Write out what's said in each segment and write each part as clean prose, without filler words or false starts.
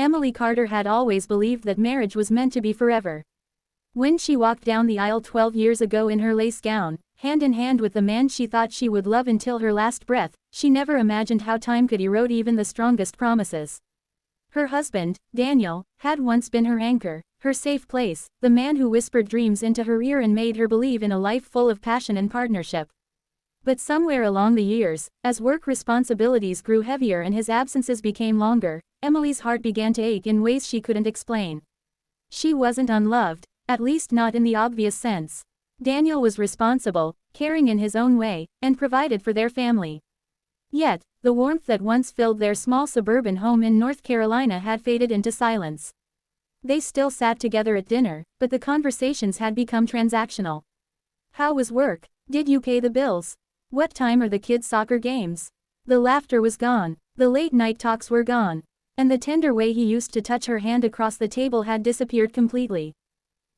Emily Carter had always believed that marriage was meant to be forever. When she walked down the aisle 12 years ago in her lace gown, hand in hand with the man she thought she would love until her last breath, she never imagined how time could erode even the strongest promises. Her husband, Daniel, had once been her anchor, her safe place, the man who whispered dreams into her ear and made her believe in a life full of passion and partnership. But somewhere along the years, as work responsibilities grew heavier and his absences became longer, Emily's heart began to ache in ways she couldn't explain. She wasn't unloved, at least not in the obvious sense. Daniel was responsible, caring in his own way, and provided for their family. Yet, the warmth that once filled their small suburban home in North Carolina had faded into silence. They still sat together at dinner, but the conversations had become transactional. How was work? Did you pay the bills? What time are the kids' soccer games? The laughter was gone, the late-night talks were gone, and the tender way he used to touch her hand across the table had disappeared completely.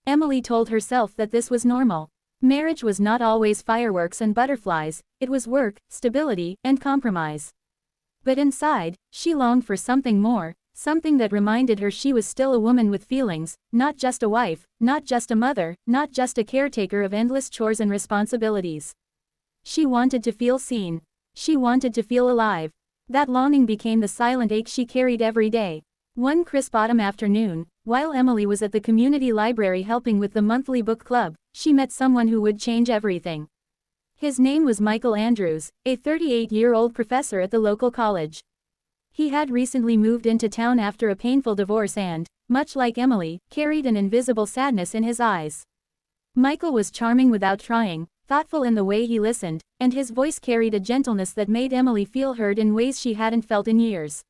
Emily told herself that this was normal. Marriage was not always fireworks and butterflies, it was work, stability, and compromise. But inside, she longed for something more, something that reminded her she was still a woman with feelings, not just a wife, not just a mother, not just a caretaker of endless chores and responsibilities. She wanted to feel seen. She wanted to feel alive. That longing became the silent ache she carried every day. One crisp autumn afternoon, while Emily was at the community library helping with the monthly book club, she met someone who would change everything. His name was Michael Andrews, a 38-year-old professor at the local college. He had recently moved into town after a painful divorce and, much like Emily, carried an invisible sadness in his eyes. Michael was charming without trying, thoughtful in the way he listened, and his voice carried a gentleness that made Emily feel heard in ways she hadn't felt in years.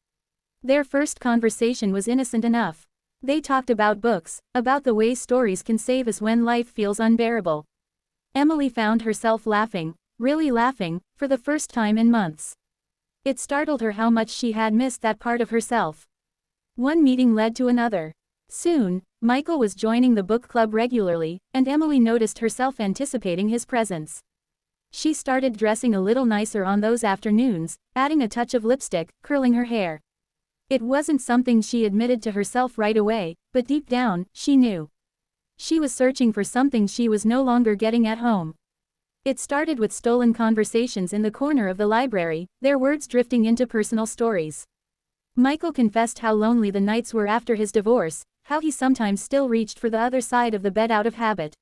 Their first conversation was innocent enough. They talked about books, about the way stories can save us when life feels unbearable. Emily found herself laughing, really laughing, for the first time in months. It startled her how much she had missed that part of herself. One meeting led to another. Soon, Michael was joining the book club regularly, and Emily noticed herself anticipating his presence. She started dressing a little nicer on those afternoons, adding a touch of lipstick, curling her hair. It wasn't something she admitted to herself right away, but deep down, she knew. She was searching for something she was no longer getting at home. It started with stolen conversations in the corner of the library, their words drifting into personal stories. Michael confessed how lonely the nights were after his divorce, how he sometimes still reached for the other side of the bed out of habit.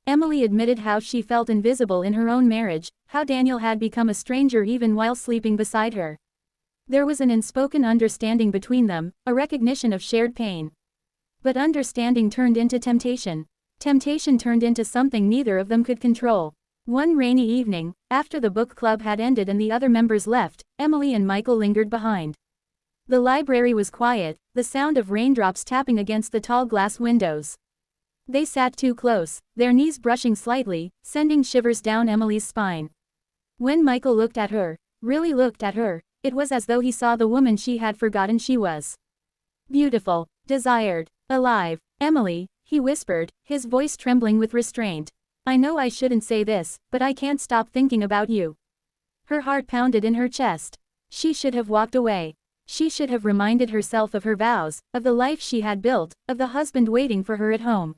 Emily admitted how she felt invisible in her own marriage, how Daniel had become a stranger even while sleeping beside her. There was an unspoken understanding between them, a recognition of shared pain. But understanding turned into temptation. Temptation turned into something neither of them could control. One rainy evening, after the book club had ended and the other members left, Emily and Michael lingered behind. The library was quiet, the sound of raindrops tapping against the tall glass windows. They sat too close, their knees brushing slightly, sending shivers down Emily's spine. When Michael looked at her, really looked at her, it was as though he saw the woman she had forgotten she was. Beautiful, desired, alive. Emily, he whispered, his voice trembling with restraint. I know I shouldn't say this, but I can't stop thinking about you. Her heart pounded in her chest. She should have walked away. She should have reminded herself of her vows, of the life she had built, of the husband waiting for her at home.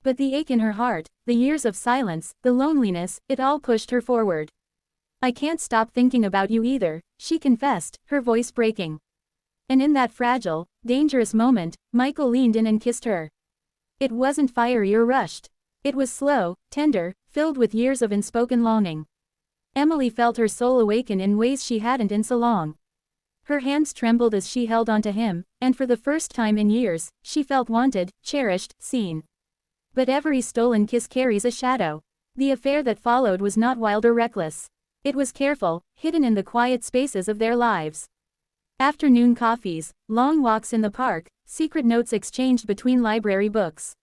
But the ache in her heart, the years of silence, the loneliness, it all pushed her forward. I can't stop thinking about you either, she confessed, her voice breaking. And in that fragile, dangerous moment, Michael leaned in and kissed her. It wasn't fiery or rushed. It was slow, tender, filled with years of unspoken longing. Emily felt her soul awaken in ways she hadn't in so long. Her hands trembled as she held onto him, and for the first time in years, she felt wanted, cherished, seen. But every stolen kiss carries a shadow. The affair that followed was not wild or reckless. It was careful, hidden in the quiet spaces of their lives. Afternoon coffees, long walks in the park, secret notes exchanged between library books.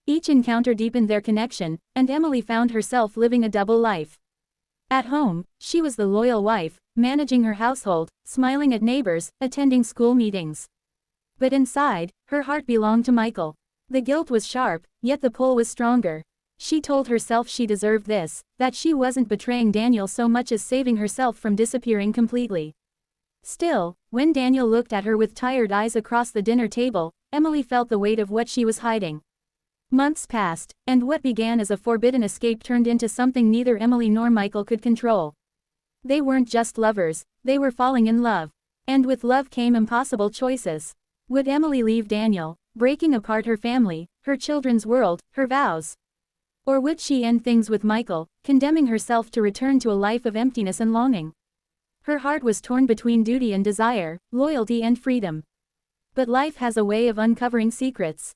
Each encounter deepened their connection, and Emily found herself living a double life. At home, she was the loyal wife, managing her household, smiling at neighbors, attending school meetings. But inside, her heart belonged to Michael. The guilt was sharp, yet the pull was stronger. She told herself she deserved this, that she wasn't betraying Daniel so much as saving herself from disappearing completely. Still, When Daniel looked at her with tired eyes across the dinner table, Emily felt the weight of what she was hiding. Months passed, and what began as a forbidden escape turned into something neither Emily nor Michael could control. They weren't just lovers, they were falling in love. And with love came impossible choices. Would Emily leave Daniel, breaking apart her family, her children's world, her vows? Or would she end things with Michael, condemning herself to return to a life of emptiness and longing? Her heart was torn between duty and desire, loyalty and freedom. But life has a way of uncovering secrets.